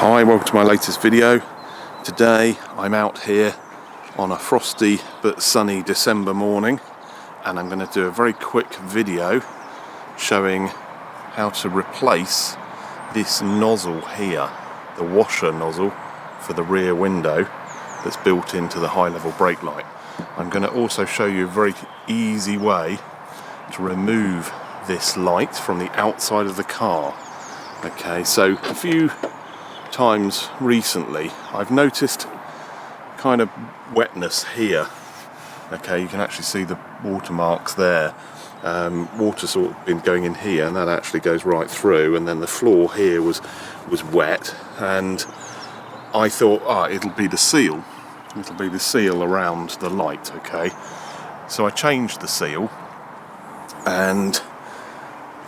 Hi, welcome to my latest video. Today I'm out here on a frosty but sunny December morning, and I'm going to do a very quick video showing how to replace this nozzle here, the washer nozzle for the rear window that's built into the high level brake light. I'm going to also show you a very easy way to remove this light from the outside of the car. Okay, so a few times recently I've noticed kind of wetness here. Okay, you can actually see the watermarks there. Water sort of been going in here, and that actually goes right through, and then the floor here was wet, and I thought, it'll be the seal around the light. Okay, so I changed the seal and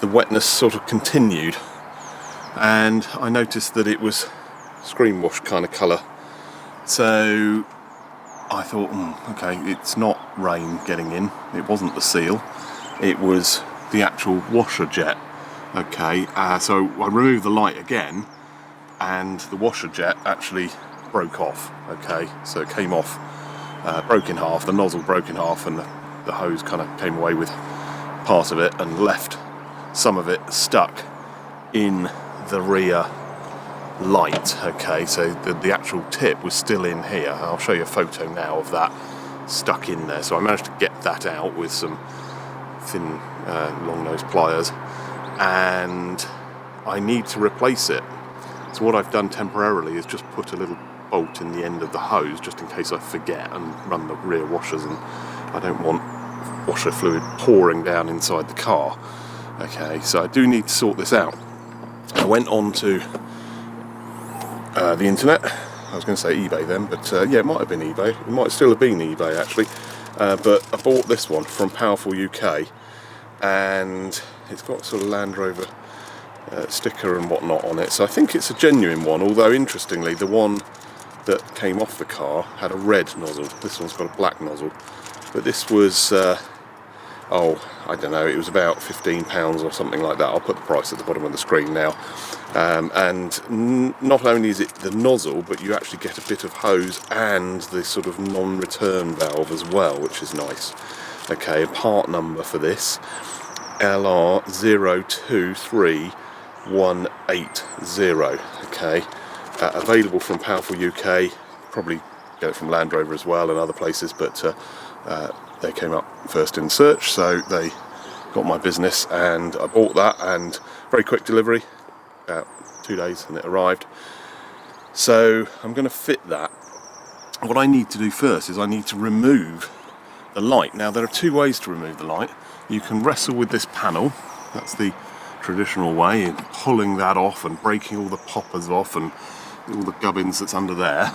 the wetness sort of continued, and I noticed that it was screen wash kind of colour. So I thought, okay, it's not rain getting in, it wasn't the seal, it was the actual washer jet. Okay, so I removed the light again, and the washer jet actually broke off. Okay, so it came off, broke in half, the nozzle broke in half, and the hose kind of came away with part of it and left some of it stuck in the rear light. Okay, so the actual tip was still in here. I'll show you a photo now of that stuck in there. So I managed to get that out with some thin long nose pliers, and I need to replace it. So what I've done temporarily is just put a little bolt in the end of the hose just in case I forget and run the rear washers, and I don't want washer fluid pouring down inside the car. Okay, so I do need to sort this out. I went on to the internet. I was going to say eBay then, but yeah, it might have been eBay. It might still have been eBay actually. But I bought this one from Powerful UK, and it's got sort of Land Rover sticker and whatnot on it. So I think it's a genuine one, although interestingly the one that came off the car had a red nozzle. This one's got a black nozzle. But this was, I don't know, it was about £15 or something like that. I'll put the price at the bottom of the screen now. And not only is it the nozzle, but you actually get a bit of hose and the sort of non-return valve as well, which is nice. Okay, a part number for this, LR023180. Okay, available from Powerful UK. Probably get it from Land Rover as well and other places, but they came up first in search, so they got my business, and I bought that, and very quick delivery, about 2 days, and it arrived. So I'm going to fit that. What I need to do first is I need to remove the light. Now there are two ways to remove the light. You can wrestle with this panel, that's the traditional way, in pulling that off and breaking all the poppers off and all the gubbins that's under there.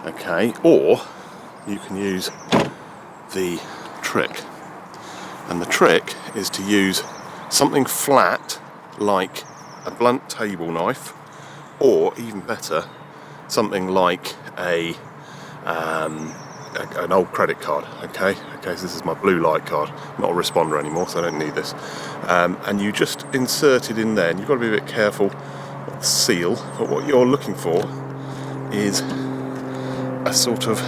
Okay, or you can use the trick, and the trick is to use something flat like a blunt table knife, or even better, something like an old credit card. Okay, so this is my blue light card, not a responder anymore, so I don't need this. And you just insert it in there, and you've got to be a bit careful of the seal, but what you're looking for is a sort of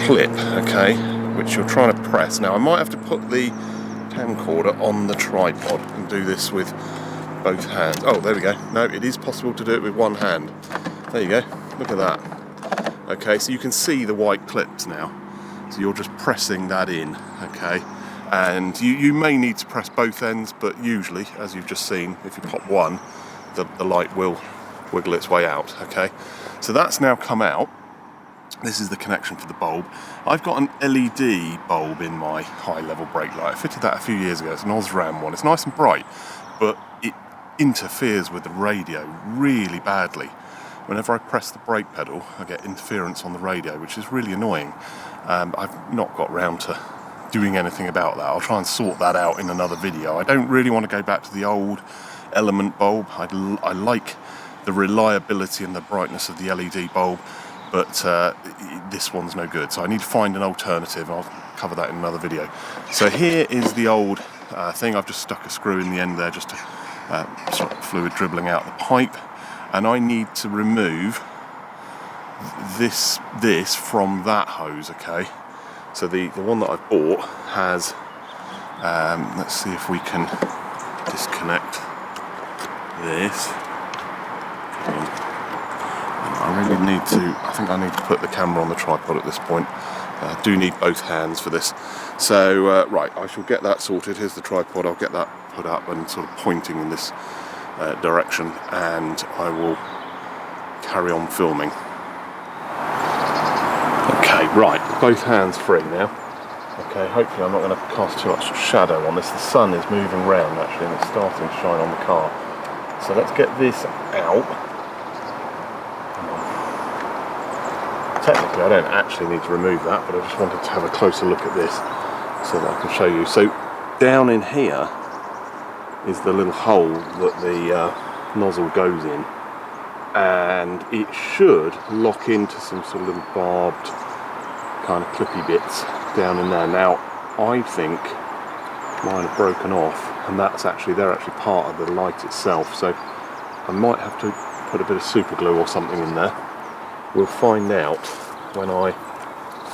clip, okay, which you're trying to press. Now I might have to put the camcorder on the tripod and do this with both hands. Oh, there we go. No, it is possible to do it with one hand. There you go, look at that. Okay, so you can see the white clips now, so you're just pressing that in. Okay, and you may need to press both ends, but usually, as you've just seen, if you pop one, the light will wiggle its way out. Okay, so that's now come out. This is the connection for the bulb. I've got an LED bulb in my high level brake light. I fitted that a few years ago. It's an Osram one. It's nice and bright, but it interferes with the radio really badly. Whenever I press the brake pedal, I get interference on the radio, which is really annoying. I've not got round to doing anything about that. I'll try and sort that out in another video. I don't really want to go back to the old element bulb. I like the reliability and the brightness of the LED bulb, but this one's no good, so I need to find an alternative. I'll cover that in another video. So here is the old thing. I've just stuck a screw in the end there just to sort of fluid dribbling out the pipe, and I need to remove this from that hose. Okay, so the one that I've bought has let's see if we can disconnect this. I think I need to put the camera on the tripod at this point. I do need both hands for this. So, right, I shall get that sorted. Here's the tripod. I'll get that put up and sort of pointing in this direction, and I will carry on filming. Okay, right, both hands free now. Okay, hopefully I'm not going to cast too much shadow on this. The sun is moving round actually, and it's starting to shine on the car. So let's get this out. Technically I don't actually need to remove that, but I just wanted to have a closer look at this so that I can show you. So down in here is the little hole that the nozzle goes in, and it should lock into some sort of little barbed kind of clippy bits down in there. Now I think mine have broken off, and they're actually part of the light itself, so I might have to put a bit of super glue or something in there. We'll find out when I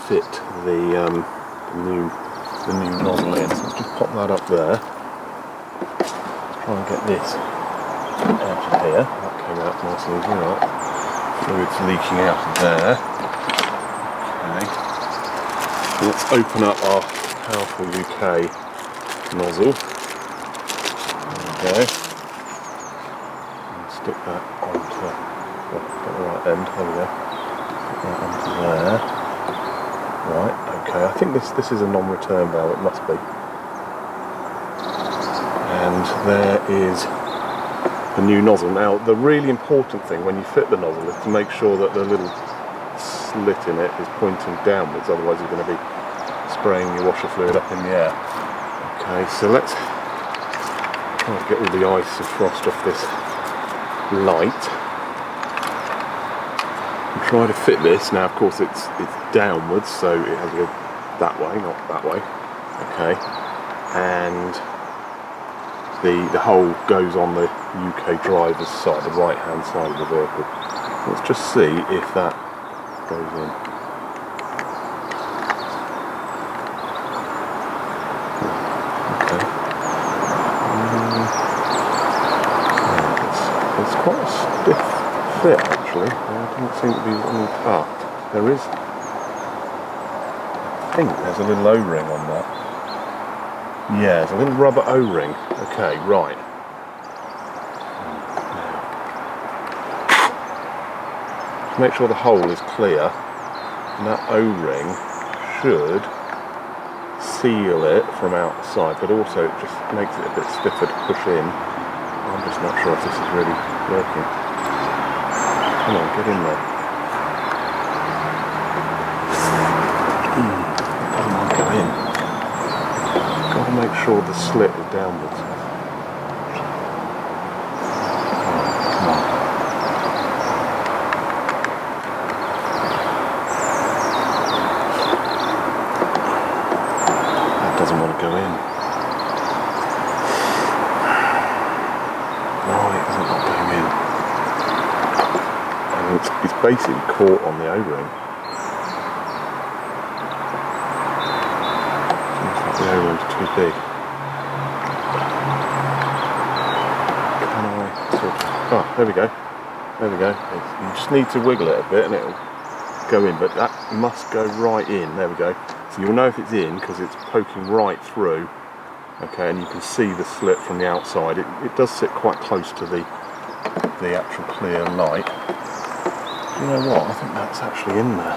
fit the new nozzle in. So let's just pop that up there. Let's try and get this out of here. That came out nice and easy, right? Fluid's leaking out of there. Okay. So let's open up our powerful UK nozzle. There we go. And stick that onto, get the right end, there we go. Put that onto there. Right, okay, I think this is a non-return valve, it must be. And there is the new nozzle. Now, the really important thing when you fit the nozzle is to make sure that the little slit in it is pointing downwards, otherwise you're going to be spraying your washer fluid up in the air. Okay, so let's try to get all the ice and frost off this light and try to fit this. Now of course it's downwards, so it has to go that way, not that way. Okay, and the hole goes on the UK driver's side, the right hand side of the vehicle. Let's just see if that goes in. It's quite a stiff fit actually. There doesn't seem to be any there is. I think there's a little O-ring on that. Yeah, there's a little rubber O-ring. Okay, right. Now, make sure the hole is clear, and that O-ring should seal it from outside, but also it just makes it a bit stiffer to push in. I'm just not sure if this is really working. Come on, get in there. It doesn't want to go in. Got to make sure the slit is downwards. Come on. That doesn't want to go in. It's basically caught on the O-ring. Seems like the O-ring's too big. Can I sort of... Oh, there we go. There we go. You just need to wiggle it a bit and it'll go in, but that must go right in. There we go. So you'll know if it's in because it's poking right through. Okay, and you can see the slit from the outside. It does sit quite close to the actual clear light. You know what, I think that's actually in there.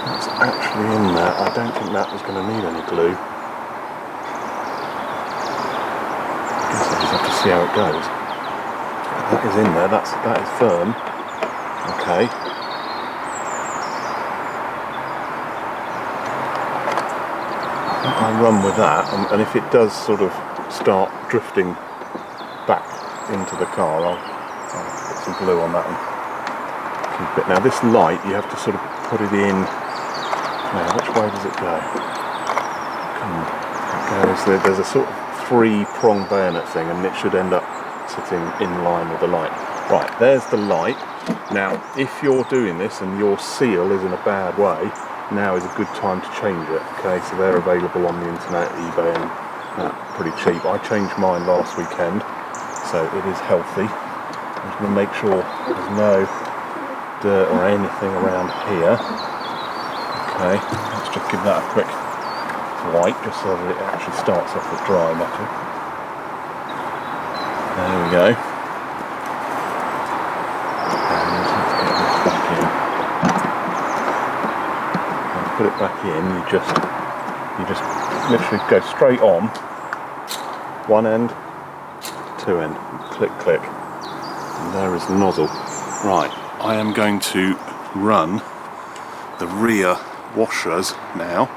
That's actually in there. I don't think that was going to need any glue. I guess I just have to see how it goes. That is in there, that is firm. Okay. I'll run with that, and if it does sort of start drifting back into the car, I'll put some glue on that one. Now this light, you have to sort of put it in. Now, which way does it go? It goes, there's a sort of 3-prong bayonet thing, and it should end up sitting in line with the light. Right, there's the light. Now, if you're doing this and your seal is in a bad way, now is a good time to change it. Okay, so they're available on the internet, eBay, and pretty cheap. I changed mine last weekend, so it is healthy. I'm just going to make sure there's no dirt or anything around here. Okay, let's just give that a quick wipe, just so that it actually starts off with dry metal. There we go. And let's get this back in. And to put it back in, you just literally go straight on, one end, two end, click, click. And there is the nozzle. Right, I am going to run the rear washers now.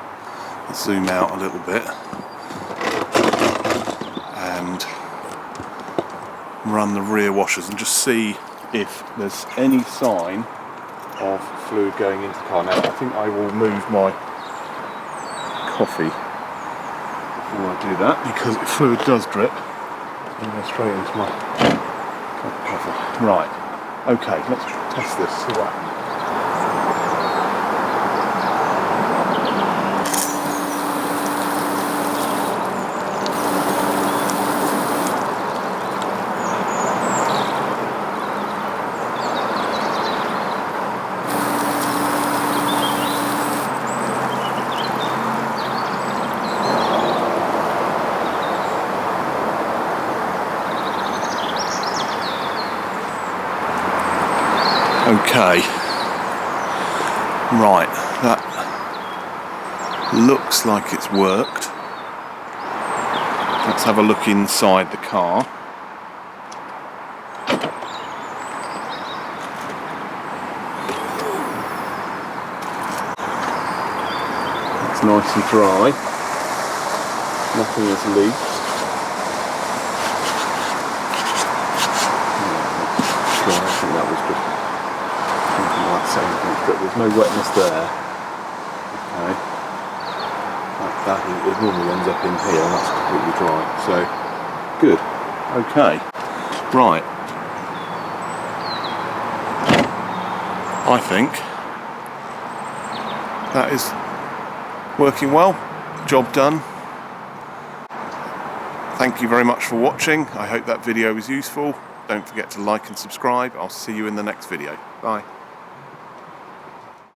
Let's zoom out a little bit and run the rear washers and just see if there's any sign of fluid going into the car. Now, I think I will move my coffee before I do that, because if fluid does drip, it'll go straight into my cup of coffee. Right, okay, let's test this, see what happens. Okay, right, that looks like it's worked. Let's have a look inside the car. It's nice and dry, nothing has leaked. I think that was just but there's no wetness there. Okay, it normally ends up in here, and that's completely dry. So good. Okay, right. I think that is working well. Job done. Thank you very much for watching. I hope that video was useful. Don't forget to like and subscribe. I'll see you in the next video. Bye.